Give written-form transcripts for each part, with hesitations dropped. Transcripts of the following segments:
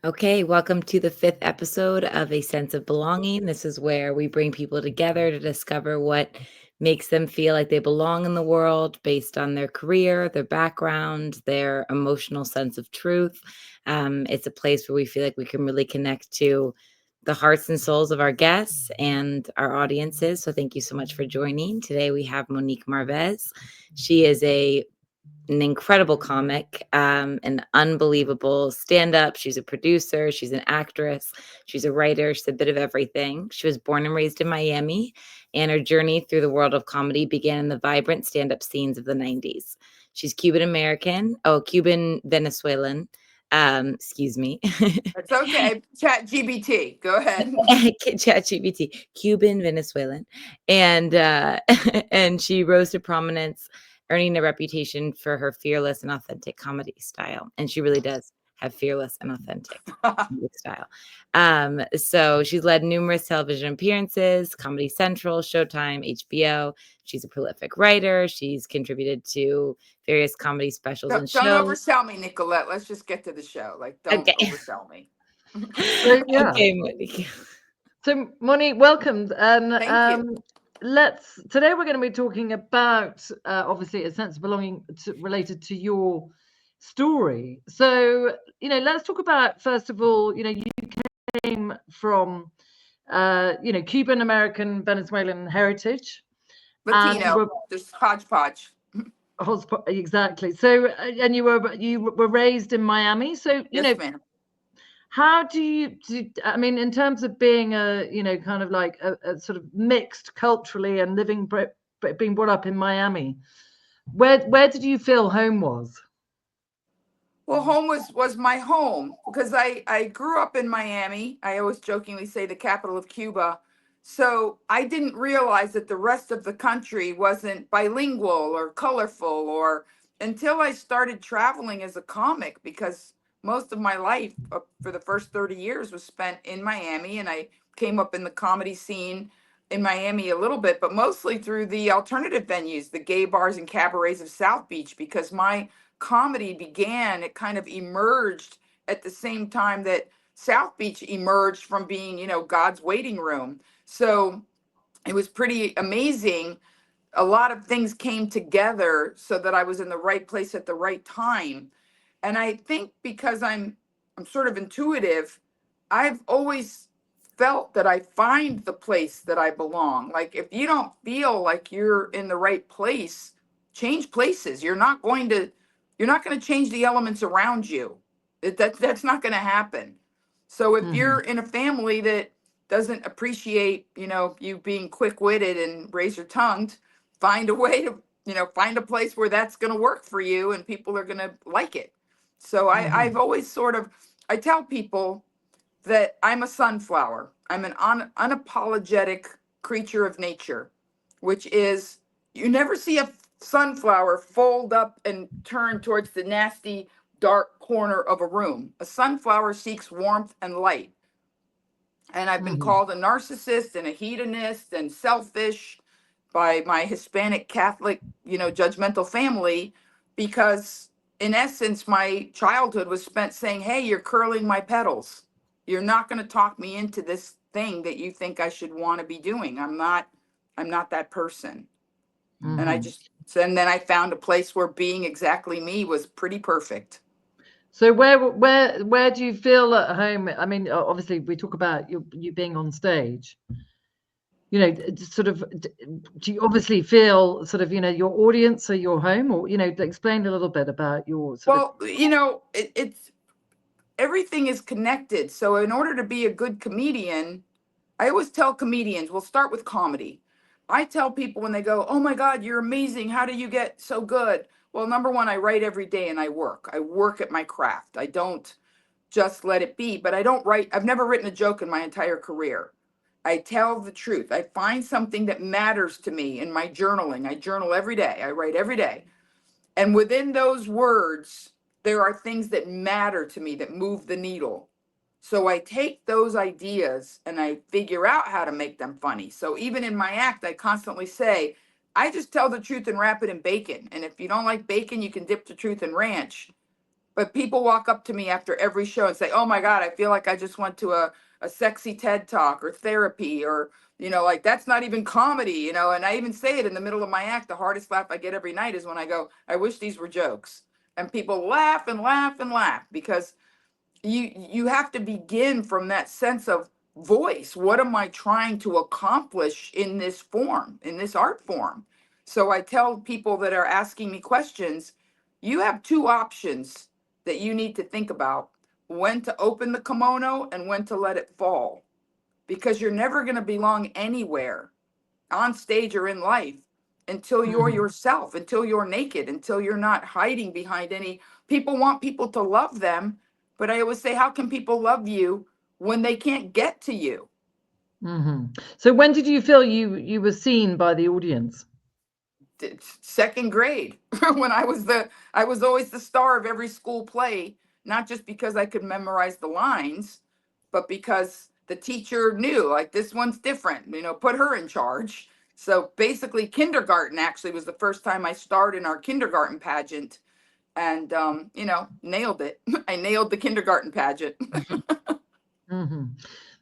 Okay, welcome to the fifth episode of A Sense of Belonging. This is where we bring people together to discover what makes them feel like they belong in the world based on their career, their background, their emotional sense of truth. It's a place where we feel like we can really connect to the hearts and souls of our guests and our audiences. So thank you so much for joining. Today we have Monique Marvez. She is an incredible comic, an unbelievable stand-up. She's a producer, she's an actress, she's a writer, she's a bit of everything. She was born and raised in Miami, and her journey through the world of comedy began in the vibrant stand-up scenes of the 90s. She's Cuban Venezuelan. Excuse me. It's okay. Chat GBT. Go ahead. ChatGPT, Cuban Venezuelan, and and she rose to prominence, earning a reputation for her fearless and authentic comedy style. And she really does have fearless and authentic comedy style. So she's led numerous television appearances, Comedy Central, Showtime, HBO. She's a prolific writer. She's contributed to various comedy specials and Don't shows. oversell me, Nicolette. Let's just get to the show. Like, don't Okay. oversell me. So, yeah. Okay, Monique. So, Monique, welcome. Thank you. Today we're going to be talking about obviously a sense of belonging related to your story. So, let's talk about, first of all, you came from, Cuban-American, Venezuelan heritage. Latino, just hodgepodge. Exactly. So, and you were raised in Miami. So, Yes, ma'am. how do you I mean, in terms of being kind of like a sort of mixed culturally and being brought up in Miami, where did you feel home was? Well, home was my home because I grew up in Miami. I always jokingly say the capital of Cuba. So I didn't realize that the rest of the country wasn't bilingual or colorful or until I started traveling as a comic because most of my life for the first 30 years was spent in Miami, and I came up in the comedy scene in Miami a little bit, but mostly through the alternative venues, the gay bars and cabarets of South Beach, because my comedy began, it kind of emerged at the same time that South Beach emerged from being, God's waiting room. So it was pretty amazing. A lot of things came together so that I was in the right place at the right time. And I think because I'm sort of intuitive, I've always felt that I find the place that I belong. Like if you don't feel like you're in the right place, change places. You're not going to change the elements around you. That's not going to happen. So if you're in a family that doesn't appreciate, you being quick-witted and razor-tongued, find a way to, find a place where that's going to work for you and people are going to like it. So I've always I tell people that I'm a sunflower. I'm an unapologetic creature of nature, which is you never see a sunflower fold up and turn towards the nasty, dark corner of a room. A sunflower seeks warmth and light. And I've been called a narcissist and a hedonist and selfish by my Hispanic Catholic, judgmental family, because in essence, my childhood was spent saying, hey, you're curling my petals. You're not going to talk me into this thing that you think I should want to be doing. I'm not that person. And and then I found a place where being exactly me was pretty perfect. So where do you feel at home? I mean, obviously we talk about you being on stage. Sort of, do you obviously feel sort of, your audience or your home, or explain a little bit about your Well, it's everything is connected. So in order to be a good comedian, I always tell comedians, we'll start with comedy. I tell people when they go, oh my God, you're amazing. How do you get so good? Well, number one, I write every day and I work. I work at my craft. I don't just let it be, but I don't write. I've never written a joke in my entire career. I tell the truth. I find something that matters to me in my journaling. I journal every day. I write every day. And within those words, there are things that matter to me that move the needle. So I take those ideas and I figure out how to make them funny. So even in my act, I constantly say, I just tell the truth and wrap it in bacon. And if you don't like bacon, you can dip the truth in ranch. But people walk up to me after every show and say, "Oh my God, I feel like I just went to a sexy TED talk or therapy," or, like, that's not even comedy, and I even say it in the middle of my act. The hardest laugh I get every night is when I go, "I wish these were jokes." And people laugh and laugh and laugh, because you have to begin from that sense of voice. What am I trying to accomplish in this form, in this art form? So I tell people that are asking me questions, you have two options that you need to think about: when to open the kimono and when to let it fall, because you're never going to belong anywhere, on stage or in life, until you're Mhm. yourself, until you're naked, until you're not hiding behind any. People want people to love them, but I always say, how can people love you when they can't get to you? Mhm. So when did you feel you were seen by the audience? Second grade, when I was always the star of every school play, not just because I could memorize the lines, but because the teacher knew, like, this one's different, put her in charge. So basically kindergarten actually was the first time I starred in our kindergarten pageant, and nailed it. I nailed the kindergarten pageant. Mhm.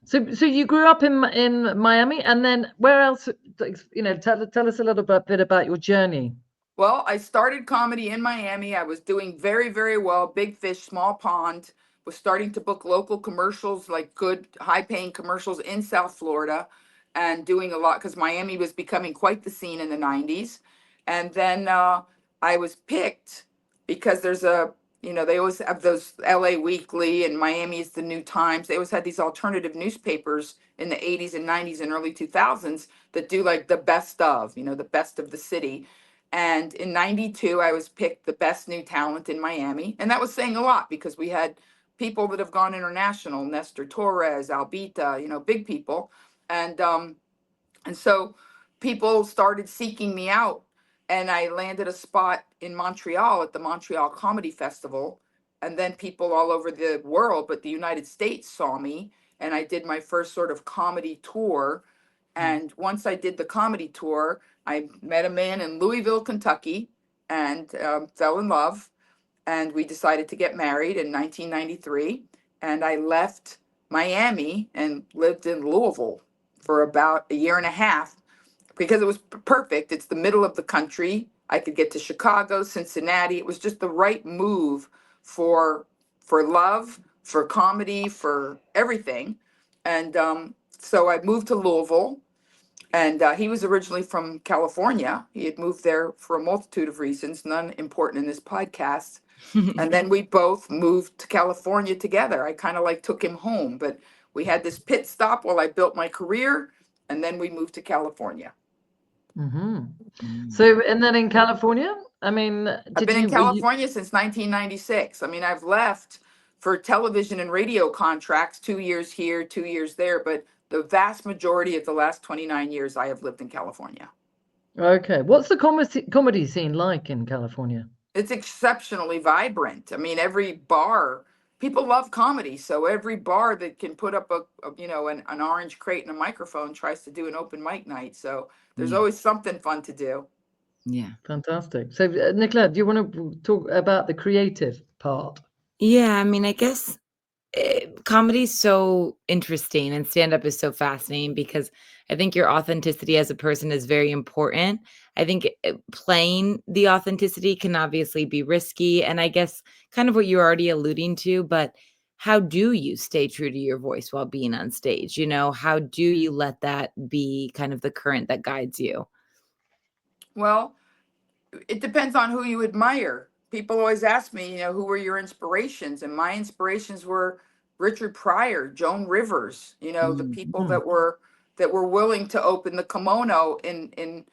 So you grew up in Miami, and then where else? Tell us a little bit about your journey. Well, I started comedy in Miami. I was doing very, very well. Big fish, small pond. Was starting to book local commercials, like good, high-paying commercials in South Florida, and doing a lot because Miami was becoming quite the scene in the '90s. And then I was picked because they always have those LA Weekly, and Miami is the New Times. They always had these alternative newspapers in the '80s and '90s and early 2000s that do like the best of, the best of the city. And in '92, I was picked the best new talent in Miami. And that was saying a lot because we had people that have gone international: Nestor Torres, Albita, big people. And so people started seeking me out. And I landed a spot in Montreal at the Montreal Comedy Festival. And then people all over the world, but the United States, saw me. And I did my first sort of comedy tour. And once I did the comedy tour, I met a man in Louisville, Kentucky, and fell in love. And we decided to get married in 1993. And I left Miami and lived in Louisville for about a year and a half, because it was perfect. It's the middle of the country. I could get to Chicago, Cincinnati. It was just the right move for love, for comedy, for everything. And so I moved to Louisville, and he was originally from California. He had moved there for a multitude of reasons, none important in this podcast. And then we both moved to California together. I kind of like took him home, but we had this pit stop while I built my career, and then we moved to California. Hmm. Mm. So, and then in California, I mean, I've did been in you, were you, California since 1996. I mean, I've left for television and radio contracts, 2 years here, 2 years there, but the vast majority of the last 29 years, I have lived in California. okay. What's the comedy scene like in California? It's exceptionally vibrant. I mean, every bar, people love comedy. So every bar that can put up an orange crate and a microphone tries to do an open mic night. So there's Yeah. always something fun to do. Yeah. Fantastic. So, Nicola, do you want to talk about the creative part? Yeah, I mean, I guess comedy's so interesting and stand-up is so fascinating because I think your authenticity as a person is very important. I think playing the authenticity can obviously be risky, and I guess kind of what you're already alluding to, but how do you stay true to your voice while being on stage? How do you let that be kind of the current that guides you? Well, it depends on who you admire. People always ask me, who were your inspirations? And my inspirations were Richard Pryor, Joan Rivers, the Mm. people Mhm. that were willing to open the kimono in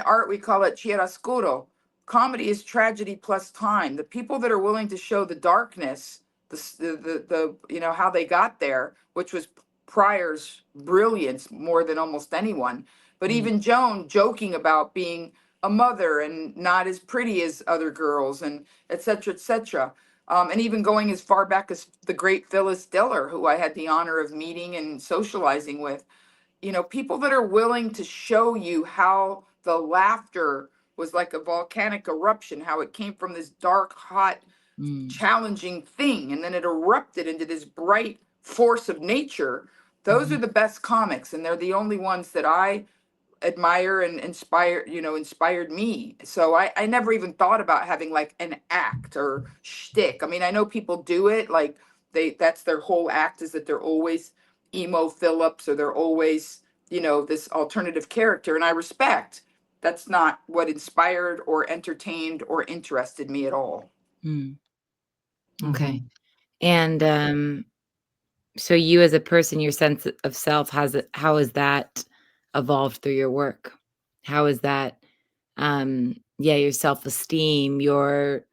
art, we call it chiaroscuro. Comedy is tragedy plus time. The people that are willing to show the darkness, how they got there, which was Pryor's brilliance more than almost anyone. But Yeah. even Joan joking about being a mother and not as pretty as other girls, and et cetera, et cetera. And even going as far back as the great Phyllis Diller, who I had the honor of meeting and socializing with. People that are willing to show you how the laughter was like a volcanic eruption, how it came from this dark, hot challenging thing, and then it erupted into this bright force of nature. Those are Mhm. the best comics, and they're the only ones that I admire and inspired me. So I never even thought about having like an act or shtick. I mean, I know people do it, like that's their whole act, is that they're always emo Phillips, or they're always, this alternative character. And I respect that's not what inspired or entertained or interested me at all. Mm. Okay. Mhm. And so you as a person, your sense of self how has that evolved through your work? How is that, yeah, your self-esteem, your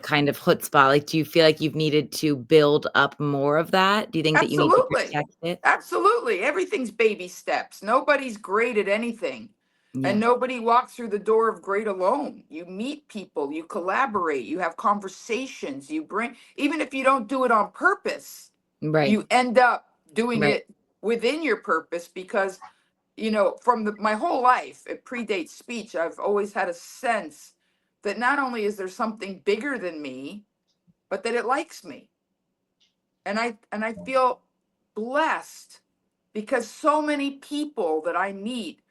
kind of chutzpah, like, do you feel like you've needed to build up more of that? Do you think that you need to Absolutely. protect it? Absolutely. Everything's baby steps. Nobody's great at anything. And Yeah. nobody walks through the door of great alone. You meet people, you collaborate, you have conversations, you bring, even if you don't do it on purpose, Right. you end up doing Right. it within your purpose because, from my whole life, it predates speech. I've always had a sense that not only is there something bigger than me, but that it likes me. And I feel blessed because so many people that I meet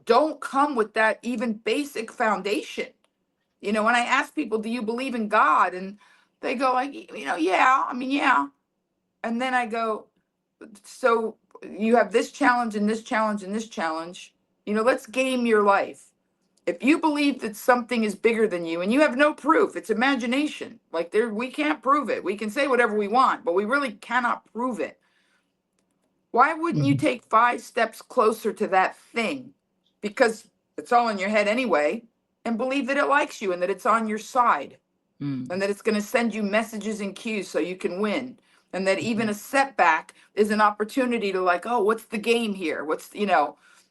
don't come with that even basic foundation. When I ask people, do you believe in God? And they go like, yeah, I mean, yeah. And then I go, so you have this challenge and this challenge and this challenge. Let's game your life. If you believe that something is bigger than you and you have no proof, it's imagination. Like we can't prove it. We can say whatever we want, but we really cannot prove it. Why wouldn't you Mhm. take 5 steps closer to that thing? Because it's all in your head anyway, and believe that it likes you and that it's on your side Mm. and that it's going to send you messages and cues so you can win. And that even Mhm. a setback is an opportunity to, like, oh, what's the game here?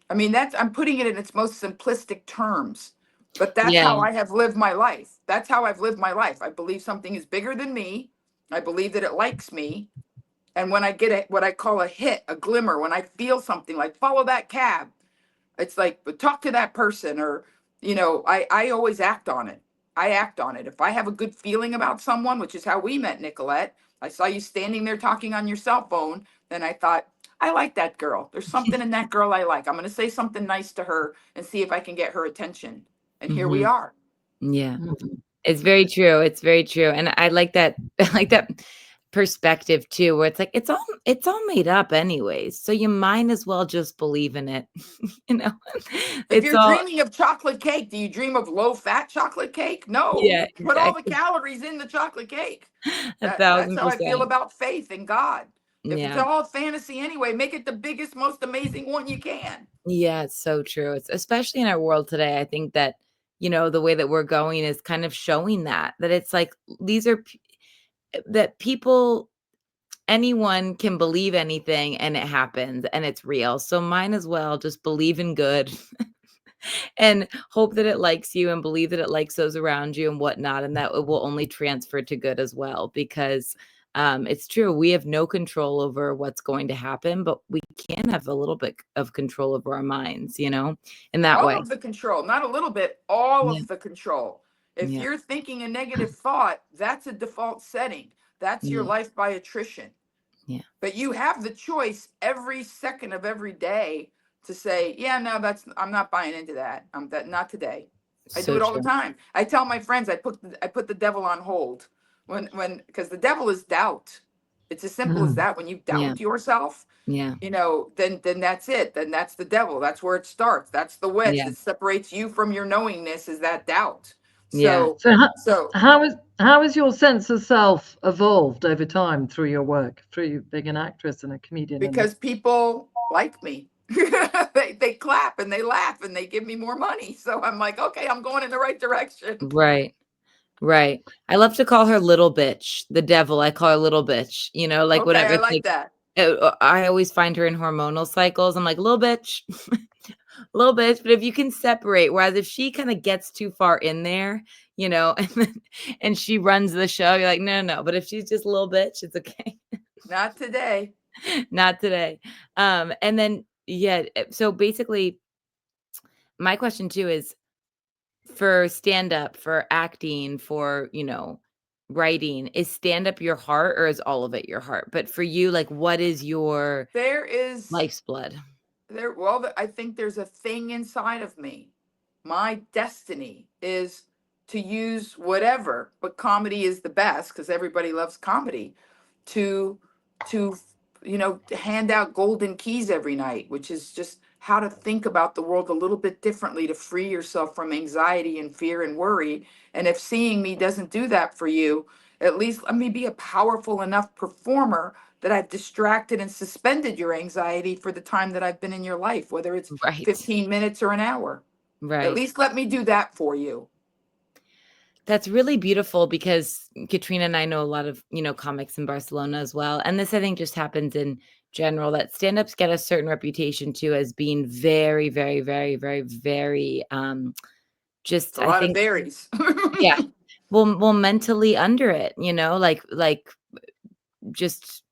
I mean, I'm putting it in its most simplistic terms, but that's Yeah. how I have lived my life. That's how I've lived my life. I believe something is bigger than me. I believe that it likes me. And when I get what I call a hit, a glimmer, when I feel something like follow that cab, it's like, but talk to that person, or, I always act on it. I act on it. If I have a good feeling about someone, which is how we met, Nicolette, I saw you standing there talking on your cell phone. Then I thought, I like that girl. There's something in that girl I like. I'm going to say something nice to her and see if I can get her attention. And here we Mhm. are. Yeah. Mhm. It's very true, it's very true, and I like that I like that perspective too, where it's like, it's all made up anyways, so you might as well just believe in it, you know? If It's you're all dreaming of chocolate cake, do you dream of low fat chocolate cake? No, yeah, put all the exactly, calories in the chocolate cake. That's how I feel 1,000%. about faith in God. If it's Yeah. all fantasy anyway, make it the biggest, most amazing one you can. Yeah, it's so true, it's especially in our world today, I think that, the way that we're going is kind of showing that it's like, these are p that people anyone can believe anything and it happens and it's real. So might as well just believe in good and hope that it likes you and believe that it likes those around you and whatnot. And that it will only transfer to good as well. Because it's true, we have no control over what's going to happen, but we can have a little bit of control over our minds, in that All way. of the control, not a little bit, all Yeah. of the control. If Yeah. you're thinking a negative thought, that's a default setting. That's your Yeah. life by attrition. Yeah. But you have the choice every second of every day to say, yeah, no, I'm not buying into that. Not today. I do So it all the true. time. I tell my friends I put the devil on hold because the devil is doubt. It's as simple as Mm. that. When you Yeah. doubt yourself, Yeah. then that's it. Then that's the devil. That's where it starts. That's the wedge Yeah. that separates you from your knowingness, is that doubt. Yeah. So So so how has your sense of self evolved over time through your work, through you being an actress and a comedian and because people like me. They clap and they laugh and they give me more money. So I'm like, okay, I'm going in the right direction. Right. Right. I love to call her little bitch, the devil, I call her little bitch, like, Okay, whatever, I it's like like, that. I always find her in hormonal cycles, I'm like, "Little bitch, little bitch," but if you can separate, whereas if she kinda gets too far in there, and she runs the show, you're like, "No, no, no," but if she's just a little bitch, it's okay. Not today. Not today. And then, yeah, so basically, my question too is for stand up, for acting, for, writing, is stand-up your heart or is all of it your heart? But for you, like, what is your There is life's blood? I think there's a thing inside of me. My destiny is to use whatever, but comedy is the best because everybody loves comedy. To to to hand out golden keys every night, which is just how to think about the world a little bit differently to free yourself from anxiety and fear and worry. And if seeing me doesn't do that for you, at least let me be a powerful enough performer that I've distracted and suspended your anxiety for the time that I've been in your life, whether it's Right. 15 minutes or an hour. At Right. least let me do that for you. That's really beautiful because Katrina and I know a lot of, comics in Barcelona as well. And this, I think, just happens in general that stand-ups get a certain reputation too as being very, very, very, very, very, It's just a I lot of think, berries. yeah, well, mentally under it, like just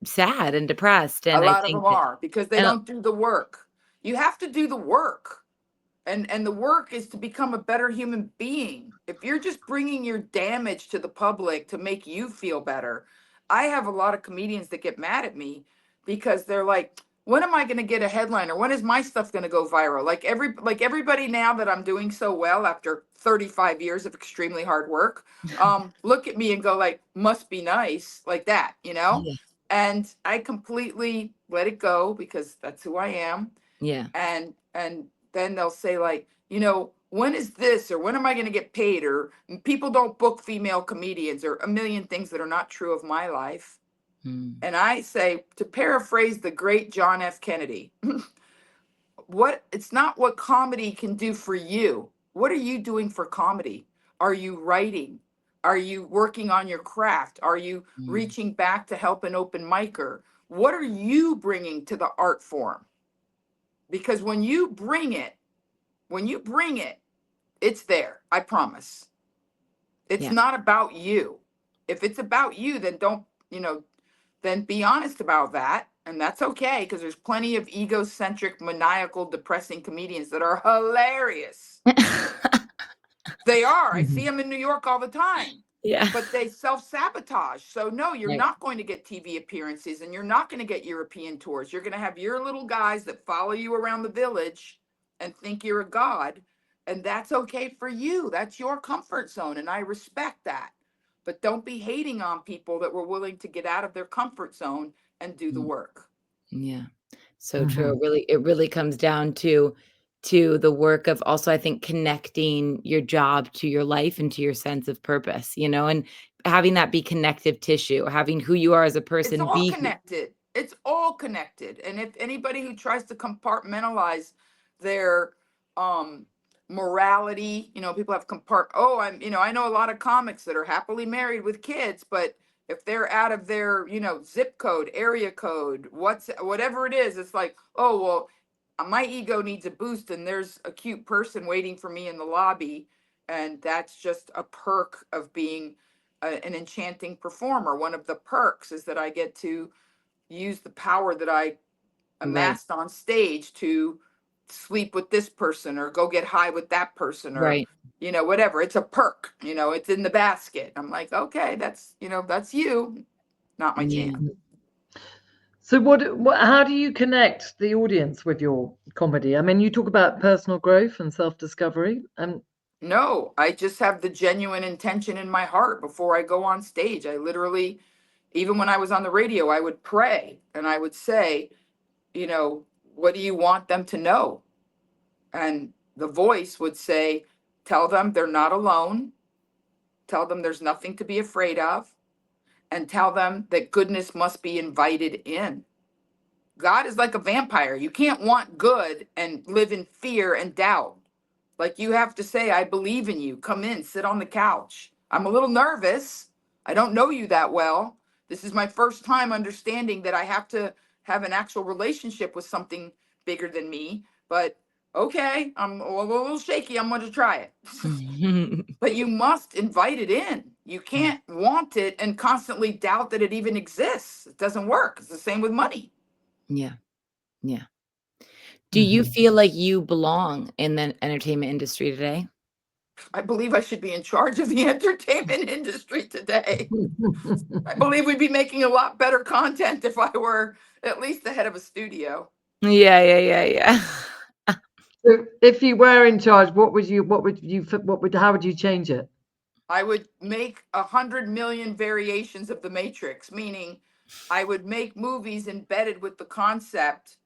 sad and depressed. A And I lot of think them that, are because they and don't do the work. You have to do the work. And the work is to become a better human being. If you're just bringing your damage to the public to make you feel better, I have a lot of comedians that get mad at me because they're like, when am I going to get a headline, or when is my stuff going to go viral? Like everybody now that I'm doing so well after 35 years of extremely hard work, look at me and go like, must be nice, like that, you know? yeah, And I completely let it go because that's who I am. yeah, And then they'll say like, when is this, or when am I going to get paid, or people don't book female comedians, or a million things that are not true of my life. mm, And I say, to paraphrase the great John F. Kennedy, what it's not what comedy can do for you. What are you doing for comedy? Are you writing? Are you working on your craft? Are you mm, reaching back to help an open micer? What are you bringing to the art form? Because when you bring it, it's there. I promise. It's yeah. not about you. If it's about you, then don't, then be honest about that. And that's okay because there's plenty of egocentric, maniacal, depressing comedians that are hilarious. They are. I see Mhm. them in New York all the time. Yeah. But they self-sabotage. So no, you're Right. not going to get TV appearances, and you're not going to get European tours. You're going to have your little guys that follow you around the village and think you're a god, and that's okay for you. That's your comfort zone, and I respect that. But don't be hating on people that were willing to get out of their comfort zone and do the Mm, work. yeah. So true. Mhm. It really comes down to the work of also, I think, connecting your job to your life and to your sense of purpose, and having that be connective tissue, having who you are as a It's person all be who. connected. It's all connected. And if anybody who tries to compartmentalize their um morality, people have I know a lot of comics that are happily married with kids, but if they're out of their, zip code, area code, whatever it is, it's like, oh well, my ego needs a boost and there's a cute person waiting for me in the lobby, and that's just a perk of being an enchanting performer. One of the perks is that I get to use the power that I Right, amassed on stage to sleep with this person or go get high with that person, or right. whatever. It's a perk, it's in the basket. I'm like, okay, that's you, not my Yeah. jam. So how do you connect the audience with your comedy? I mean, you talk about personal growth and self-discovery, and No, I just have the genuine intention in my heart before I go on stage. I literally, even when I was on the radio, I would pray and I would say, what do you want them to know? And the voice would say, tell them they're not alone, tell them there's nothing to be afraid of, and tell them that goodness must be invited in. God is like a vampire. You can't want good and live in fear and doubt. Like, you have to say, I believe in you. Come in, sit on the couch. I'm a little nervous. I don't know you that well. This is my first time understanding that I have to have an actual relationship with something bigger than me. But okay, I'm a little shaky. I'm going to try it. But you must invite it in. You can't want it and constantly doubt that it even exists. It doesn't work. It's the same with money. Yeah, yeah. Do you Mhm. feel like you belong in the entertainment industry today? I believe I should be in charge of the entertainment industry today. I believe we'd be making a lot better content if I were at least the head of a studio. Yeah, yeah, yeah, yeah. So if you were in charge, how would you change it? I would make 100 million variations of the Matrix, meaning I would make movies embedded with the concept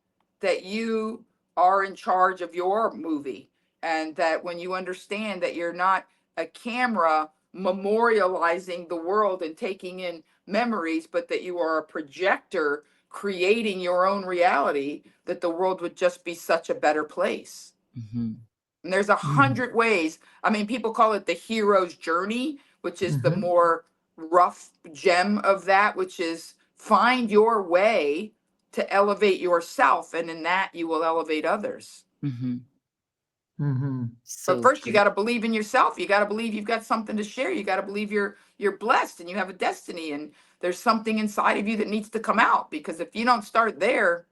that you are in charge of your movie. And that when you understand that you're not a camera memorializing the world and taking in memories, but that you are a projector creating your own reality, that the world would just be such a better place. Mhm. And there's 100 ways. I mean, people call it the hero's journey, which is the more rough gem of that, which is find your way to elevate yourself. And in that, you will elevate others. Mhm. But So first, you true. got to believe in yourself. You got to believe you've got something to share. You got to believe you're blessed and you have a destiny. And there's something inside of you that needs to come out. Because if you don't start there,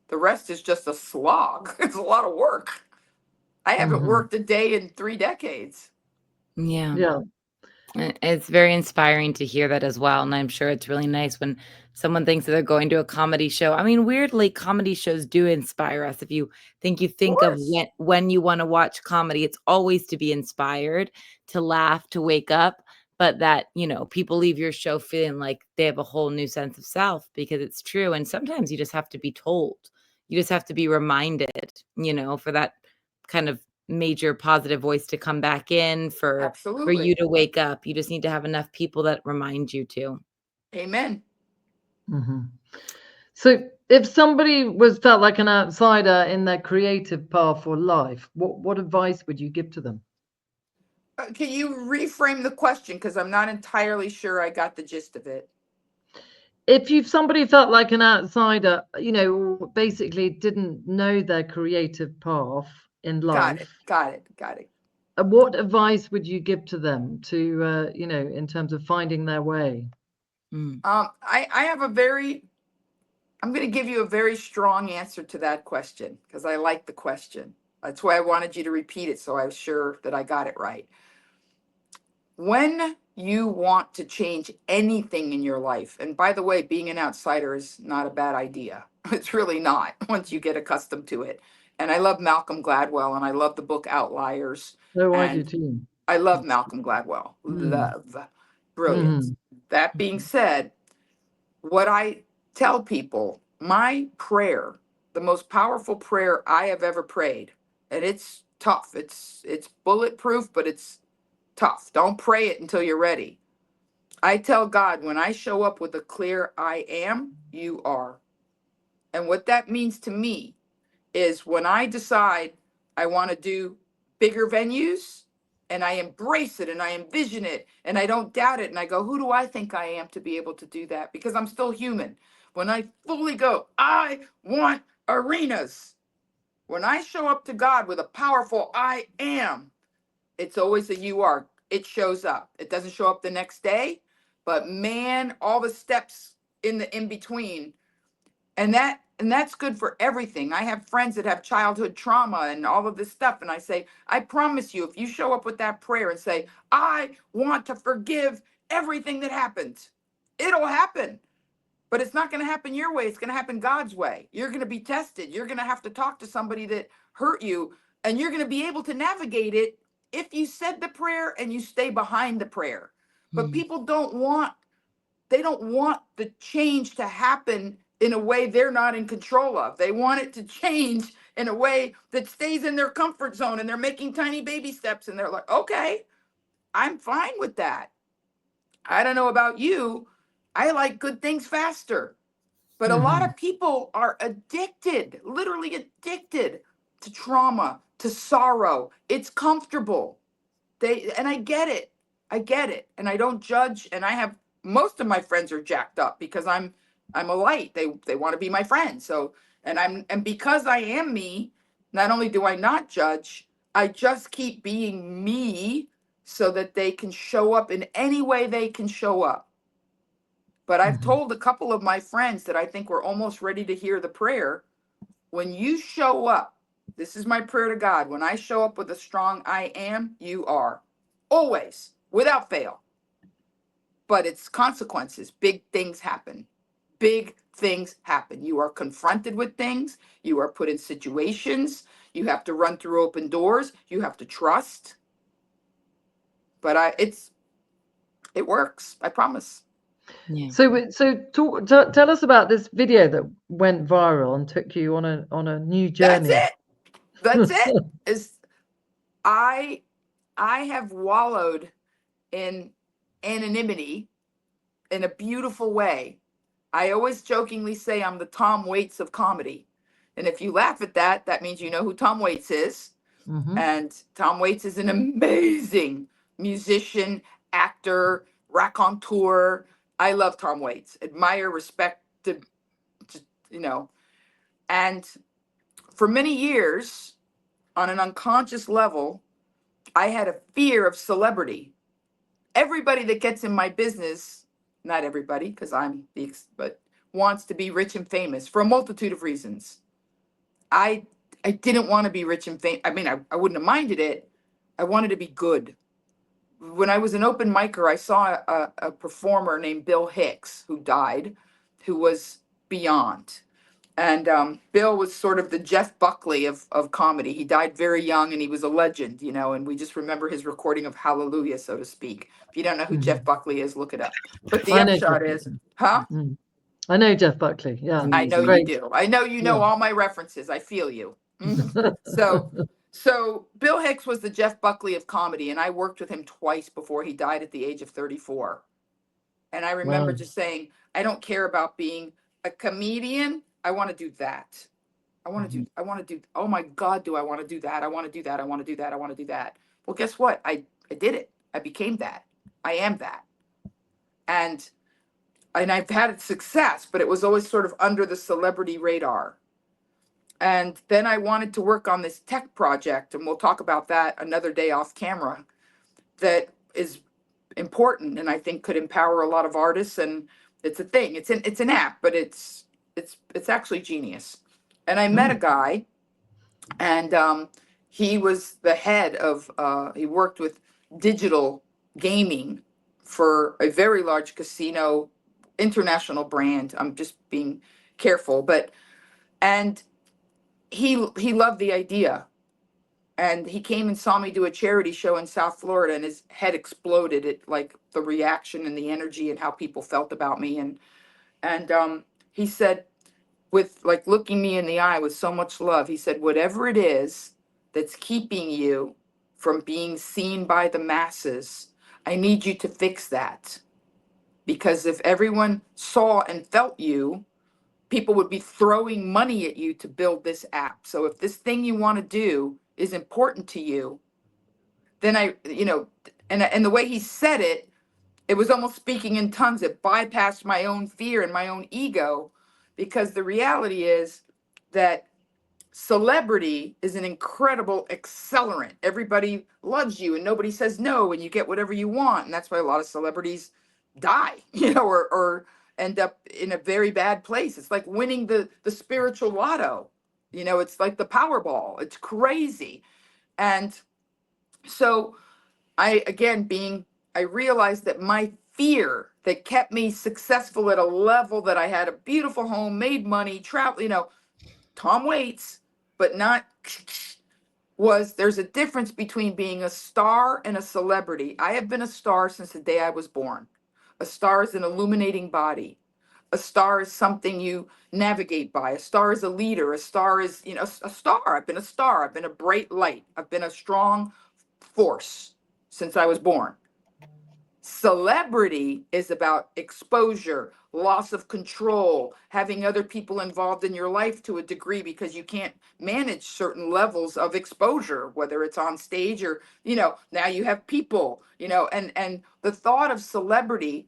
the rest is just a slog. It's a lot of work. I haven't worked a day in 3 decades. Yeah. Yeah. It's very inspiring to hear that as well, and I'm sure it's really nice when someone thinks that they're going to a comedy show. I mean, weirdly, comedy shows do inspire us. If you Of think of course. when you wanna watch comedy, it's always to be inspired, to laugh, to wake up, but that, people leave your show feeling like they have a whole new sense of self because it's true, and sometimes you just have to be told. You just have to be reminded, for that kind of major positive voice to come back in, for you Absolutely. to wake up. You just need to have enough people that remind you to. Amen. So if somebody felt like an outsider in their creative path or life, what advice would you give to them? Can you reframe the question? Because I'm not entirely sure I got the gist of it. If somebody felt like an outsider, basically didn't know their creative path in Got it. life, Got it. Got it. what advice would you give to them to, in terms of finding their way? Mm. I have I'm going to give you a very strong answer to that question because I like the question. That's why I wanted you to repeat it so I was sure that I got it right. When you want to change anything in your life, and by the way, being an outsider is not a bad idea. It's really not once you get accustomed to it. And I love Malcolm Gladwell and I love the book Outliers. Oh, I do And too. I love Malcolm Gladwell. Mm. Love. Brilliant. That being said, what I tell people, my prayer, the most powerful prayer I have ever prayed, and it's tough. It's bulletproof, but it's tough. Don't pray it until you're ready. I tell God, when I show up with a clear I am, you are. And what that means to me is when I decide I want to do bigger venues and I embrace it and I envision it and I don't doubt it and I go, who do I think I am to be able to do that? Because I'm still human. When I fully go, I want arenas. When I show up to God with a powerful I am, it's always a you are. It shows up. It doesn't show up the next day, but man, all the steps in the in between, and that's good for everything. I have friends that have childhood trauma and all of this stuff, and I say, I promise you, if you show up with that prayer and say, I want to forgive everything that happened, it'll happen. But it's not going to happen your way. It's going to happen God's way. You're going to be tested. You're going to have to talk to somebody that hurt you, and you're going to be able to navigate it if you said the prayer and you stay behind the prayer. But Mm. people don't want the change to happen in a way they're not in control of. They want it to change in a way that stays in their comfort zone, and they're making tiny baby steps, and they're like, okay, I'm fine with that. I don't know about you. I like good things faster. But a lot of people are addicted, literally addicted to trauma, to sorrow. It's comfortable. And I get it. I get it. And I don't judge. And I have most of my friends are jacked up because I'm a light. They want to be my friend. So and because I am me, not only do I not judge, I just keep being me so that they can show up in any way they can show up. But I've told a couple of my friends that I think were almost ready to hear the prayer. When you show up, this is my prayer to God. When I show up with a strong I am, you are. always, without fail. But it's consequences. Big things happen. Big things happen. You are confronted with things. You are put in situations. You have to run through open doors. You have to trust. But it works. I promise. Yeah. Tell us about this video that went viral and took you on a new That's journey. it. That's it. Is I have wallowed in anonymity in a beautiful way. I always jokingly say I'm the Tom Waits of comedy. And if you laugh at that, that means you know who Tom Waits is. Mm-hmm. And Tom Waits is an amazing musician, actor, raconteur. I love Tom Waits. Admire, respect, you know. And for many years, on an unconscious level, I had a fear of celebrity. Everybody that gets in my business, not everybody, because but wants to be rich and famous for a multitude of reasons. I didn't want to be rich and famous. I mean, I wouldn't have minded it. I wanted to be good. When I was an open micer, I saw a performer named Bill Hicks who died, who was beyond. And Bill was sort of the Jeff Buckley of comedy. He died very young and he was a legend, you know, and we just remember his recording of Hallelujah, so to speak. If you don't know who Mm-hmm. Jeff Buckley is, look it up. But the I know Jeff upshot is, Buckley. huh? Mm. I know Jeff Buckley. Yeah, I know he's Amazing. you great. do. I know you know Yeah. all my references. I feel you. So Bill Hicks was the Jeff Buckley of comedy, and I worked with him twice before he died at the age of 34. And I remember Wow. just saying, I don't care about being a comedian. I want to do that. I want to do, oh my God, do I want to do that? I want to do that. I want to do that. I want to do that. Well, guess what? I did it. I became that. I am that. And I've had success, but it was always sort of under the celebrity radar. And then I wanted to work on this tech project, and we'll talk about that another day off camera, that is important and I think could empower a lot of artists. And it's a thing. It's an app, but it's actually genius. And I met a Mm. guy, and he was the head of. He worked with digital gaming for a very large casino, international brand. I'm just being careful, but and he loved the idea. And he came and saw me do a charity show in South Florida, and his head exploded at like the reaction and the energy and how people felt about me. And he said, with like looking me in the eye with so much love, he said, whatever it is that's keeping you from being seen by the masses, I need you to fix that. Because if everyone saw and felt you, people would be throwing money at you to build this app. So if this thing you want to do is important to you, then and the way he said it, it was almost speaking in tongues. It bypassed my own fear and my own ego, because the reality is that celebrity is an incredible accelerant. Everybody loves you and nobody says no, and you get whatever you want. And that's why a lot of celebrities die, or end up in a very bad place. It's like winning the spiritual lotto. It's like the Powerball. It's crazy. And so I realized that my fear that kept me successful at a level that I had a beautiful home, made money, travel, Tom Waits, but not was there's a difference between being a star and a celebrity. I have been a star since the day I was born. A star is an illuminating body. A star is something you navigate by. A star is a leader. A star is, a star. I've been a star. I've been a bright light. I've been a strong force since I was born. Celebrity is about exposure, loss of control, having other people involved in your life to a degree because you can't manage certain levels of exposure, whether it's on stage or, now you have people, and the thought of celebrity,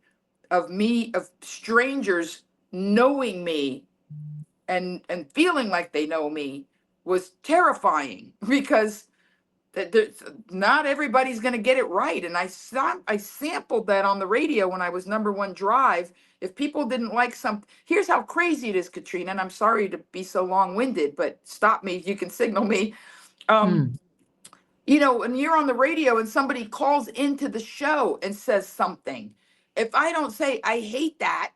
of me, of strangers knowing me and feeling like they know me was terrifying because not everybody's going to get it right. And I sampled that on the radio when I was number one drive. If people didn't like something, here's how crazy it is, Katrina, and I'm sorry to be so long-winded, but stop me if you can signal me. Mm. You know, when you're on the radio and somebody calls into the show and says something, if I don't say, I hate that,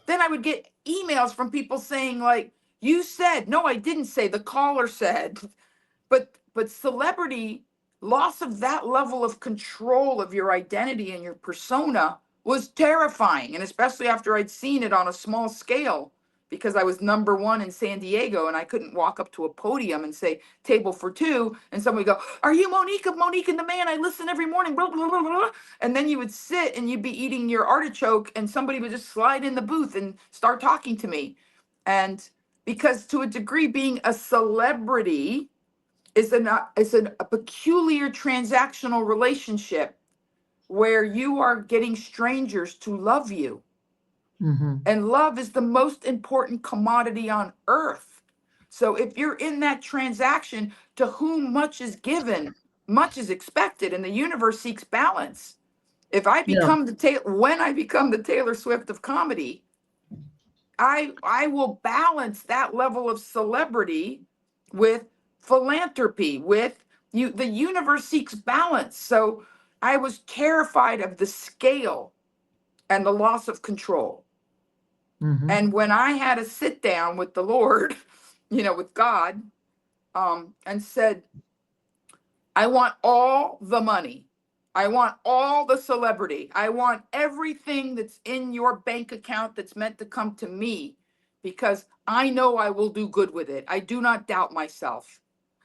then I would get emails from people saying, like, you said, no, I didn't say, the caller said. But celebrity, loss of that level of control of your identity and your persona was terrifying. And especially after I'd seen it on a small scale, because I was #1 in San Diego and I couldn't walk up to a podium and say table for two and somebody go, are you Monique of Monique and the Man? I listen every morning, blah, blah, blah, blah. And then you would sit and you'd be eating your artichoke and somebody would just slide in the booth and start talking to me. And because to a degree, being a celebrity is a peculiar transactional relationship where you are getting strangers to love you. Mm-hmm. And love is the most important commodity on earth. So if you're in that transaction, to whom much is given, much is expected, and the universe seeks balance. If I Yeah. become when I become the Taylor Swift of comedy, I will balance that level of celebrity with philanthropy, with you. The universe seeks balance. So I was terrified of the scale and the loss of control. Mm-hmm. And when I had a sit down with the Lord, with God, and said, I want all the money. I want all the celebrity. I want everything that's in your bank account that's meant to come to me, because I know I will do good with it. I do not doubt myself.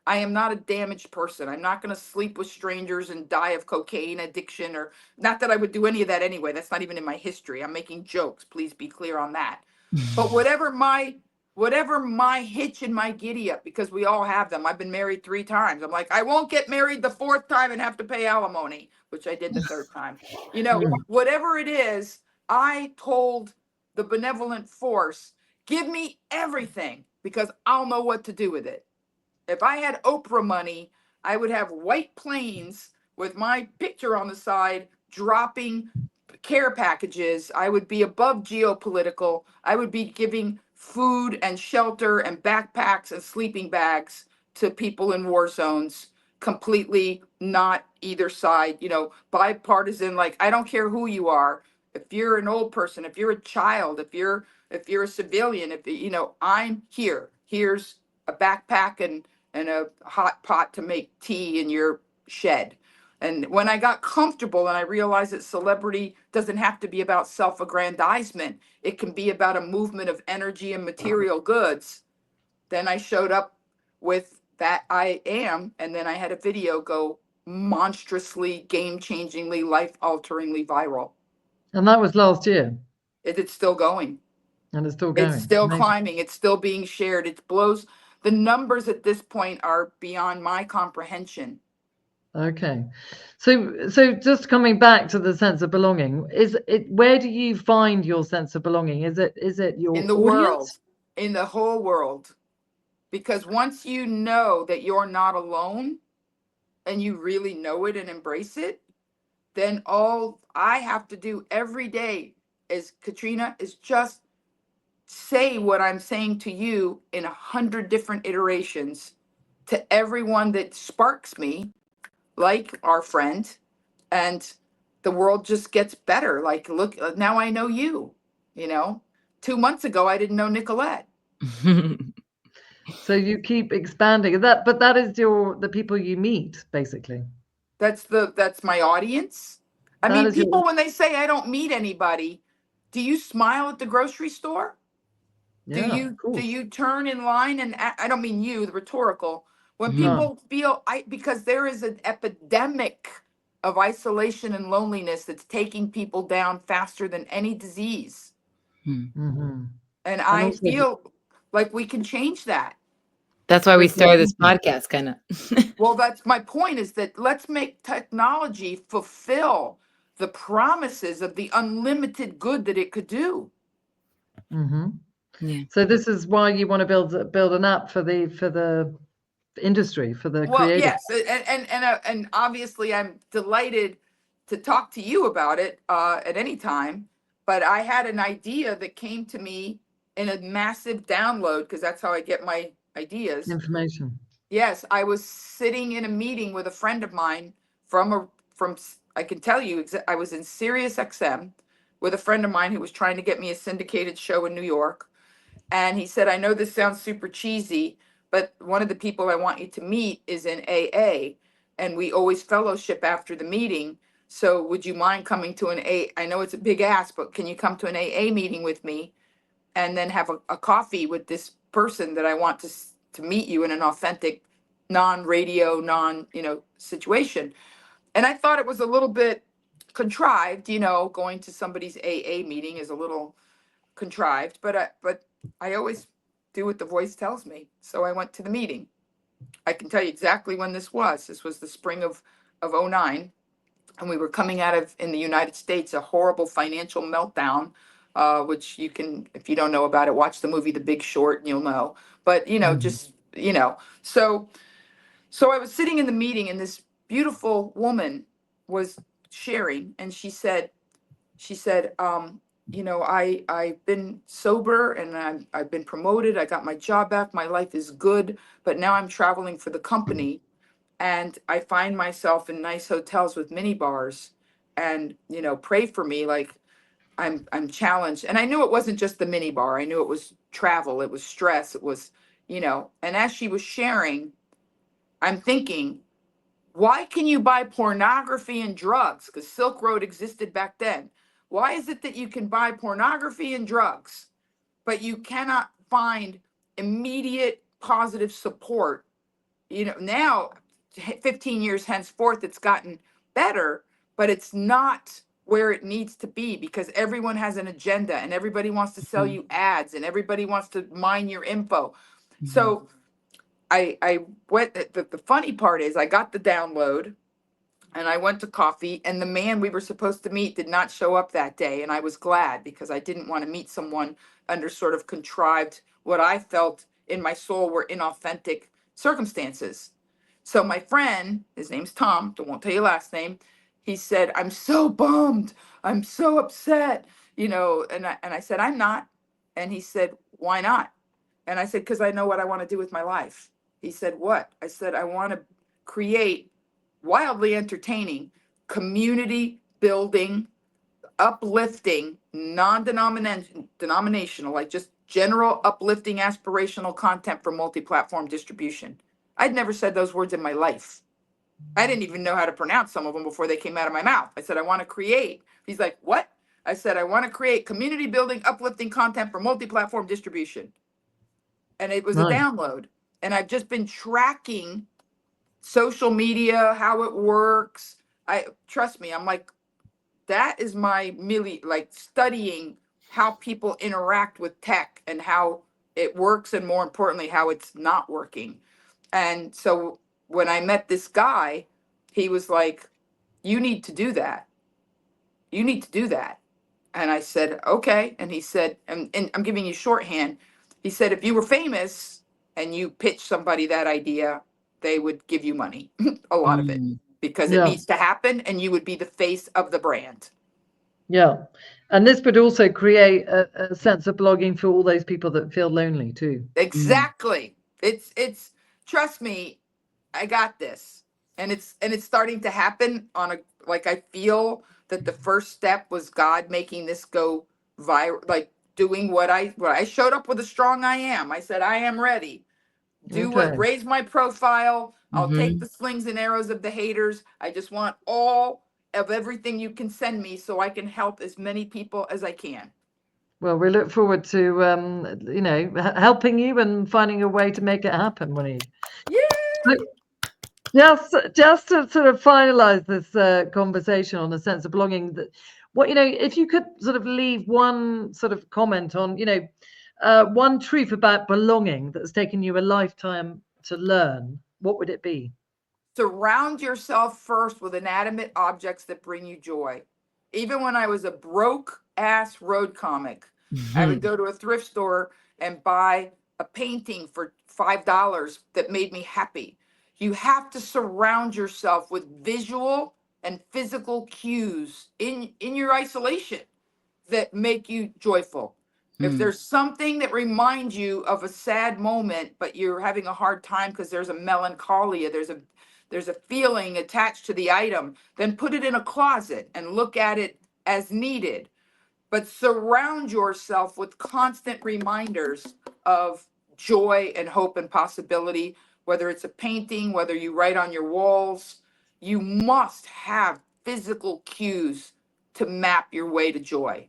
I am not a damaged person. I'm not going to sleep with strangers and die of cocaine addiction, or not that I would do any of that anyway. That's not even in my history. I'm making jokes. Please be clear on that. But whatever my hitch and my giddy up, because we all have them. I've been married 3 times. I'm like, I won't get married the 4th time and have to pay alimony, which I did the 3rd time. Whatever it is, I told the benevolent force, give me everything because I'll know what to do with it. If I had Oprah money, I would have white planes with my picture on the side dropping care packages. I would be above geopolitical. I would be giving food and shelter and backpacks and sleeping bags to people in war zones, completely not either side, bipartisan. Like, I don't care who you are. If you're an old person, if you're a child, if you're a civilian, I'm here. Here's a backpack and a hot pot to make tea in your shed. And when I got comfortable and I realized that celebrity doesn't have to be about self-aggrandizement, it can be about a movement of energy and material goods, then I showed up with that I am, and then I had a video go monstrously, game-changingly, life-alteringly viral. And that was last year. It's still going. And it's still going. It's still Amazing. climbing. It's still being shared. It blows. The numbers at this point are beyond my comprehension. Okay. So just coming back to the sense of belonging, where do you find your sense of belonging? Is it your In the audience? world, in the whole world. Because once you know that you're not alone and you really know it and embrace it, then all I have to do every day is, Katrina, is just say what I'm saying to you in 100 different iterations to everyone that sparks me, like our friend, and the world just gets better. Like, look, now I know you. 2 months ago I didn't know Nicolette. So you keep expanding that, but that is the people you meet, basically. That's my audience. I mean, people when they say I don't meet anybody, do you smile at the grocery store? Yeah, Do you turn in line and I don't mean you, the rhetorical. When Mhm. people feel because there is an epidemic of isolation and loneliness that's taking people down faster than any disease. Mm-hmm. And I also- feel like we can change that. That's why we started this podcast, kind of. Well, that's my point, is that let's make technology fulfill the promises of the unlimited good that it could do. Mm-hmm. Yeah. So this is why you want to build an app for the industry, for the Well, creative. yes, and obviously I'm delighted to talk to you about it at any time. But I had an idea that came to me in a massive download, because that's how I get my ideas. Information. Yes, I was sitting in a meeting with a friend of mine from I can tell you I was in Sirius XM with a friend of mine who was trying to get me a syndicated show in New York. And he said, I know this sounds super cheesy, but one of the people I want you to meet is in AA, and we always fellowship after the meeting. So would you mind coming to an A? I know it's a big ask, but can you come to an AA meeting with me and then have a coffee with this person that I want to meet you in an authentic, non-radio, situation. And I thought it was a little bit contrived, going to somebody's AA meeting is a little contrived, but I always do what the voice tells me. So I went to the meeting. I can tell you exactly when this was. This was the spring of '09, and we were coming out of, in the United States, a horrible financial meltdown, which you can, if you don't know about it, watch the movie The Big Short and you'll know. But Mhm. just so I was sitting in the meeting, and this beautiful woman was sharing, and she said, I've been sober and I've been promoted. I got my job back. My life is good, but now I'm traveling for the company, and I find myself in nice hotels with mini bars, and pray for me, like I'm challenged. And I knew it wasn't just the mini bar. I knew it was travel. It was stress. It was, and as she was sharing, I'm thinking, why can you buy pornography and drugs? Because Silk Road existed back then. Why is it that you can buy pornography and drugs, but you cannot find immediate positive support? Now, 15 years henceforth, it's gotten better, but it's not where it needs to be, because everyone has an agenda and everybody wants to sell Mhm. you ads and everybody wants to mine your info. Mhm. So I went, the funny part is I got the download and I went to coffee, and the man we were supposed to meet did not show up that day. And I was glad, because I didn't want to meet someone under sort of contrived, what I felt in my soul were inauthentic circumstances. So my friend, his name's Tom, I won't tell you last name, he said, I'm so bummed. I'm so upset, and I said, I'm not. And he said, why not? And I said, because I know what I want to do with my life. He said, what? I said, I want to create wildly entertaining, community building, uplifting, non-denominational, like just general uplifting aspirational content for multi-platform distribution. I'd never said those words in my life. I didn't even know how to pronounce some of them before they came out of my mouth. I said, I want to create. He's like, what? I said, I want to create community building, uplifting content for multi-platform distribution. And it was a Nice. download. And I've just been tracking social media, how it works. I trust me, I'm like, that is my really, like, studying how people interact with tech and how it works, and more importantly, how it's not working. And so when I met this guy, he was like, you need to do that. You need to do that. And I said, okay. And he said, and I'm giving you shorthand. He said, if you were famous and you pitched somebody that idea, they would give you money, a lot of it, Mm. because it Yeah. needs to happen and you would be the face of the brand. Yeah. And this would also create a sense of belonging for all those people that feel lonely too. Mm. Exactly. It's trust me, I got this. And it's starting to happen on a, like, I feel that the first step was God making this go viral, like doing what I showed up with a strong I am. I said, I am ready. Do what, Okay. raise my profile. I'll take Hmm. the slings and arrows of the haters. I just want all of everything you can send me so I can help as many people as I can. Well, we look forward to helping you and finding a way to make it happen, Monique. Yay! So just to sort of finalize this conversation on a sense of belonging, that what if you could sort of leave one sort of comment on one truth about belonging that's taken you a lifetime to learn, what would it be? Surround yourself first with inanimate objects that bring you joy. Even when I was a broke ass road comic, I would Mhm. go to a thrift store and buy a painting for $5 that made me happy. You have to surround yourself with visual and physical cues in your isolation that make you joyful. If there's something that reminds you of a sad moment, but you're having a hard time because there's a melancholia, there's a feeling attached to the item, then put it in a closet and look at it as needed. But surround yourself with constant reminders of joy and hope and possibility, whether it's a painting, whether you write on your walls. You must have physical cues to map your way to joy.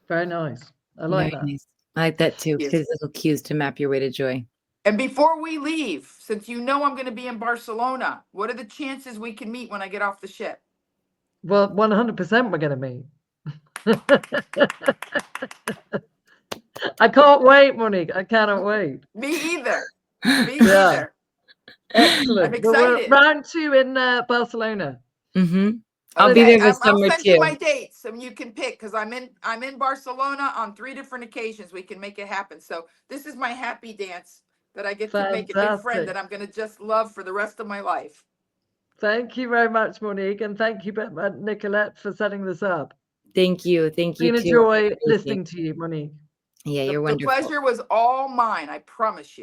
Very nice. I like Very that. nice. I like that too. Yes. Physical cues to map your way to joy. And before we leave, since you know I'm going to be in Barcelona, what are the chances we can meet when I get off the ship? Well, 100% we're going to meet. I can't wait, Monique. I cannot wait. Me either. Me Yeah. either. Excellent. I'm Well, we're excited. round 2 in Barcelona. I'll be there this I'll summer send you too. my dates and you can pick, because I'm in Barcelona on 3 different occasions. We can make it happen. So this is my happy dance that I get to make a new friend Fantastic. that I'm going to just love for the rest of my life. Thank you very much, Monique, and thank you, Nicolette, for setting this up. Thank you. Thank It's you been a too. joy listening to you, Monique. Yeah, you're The wonderful. pleasure was all mine, I promise you.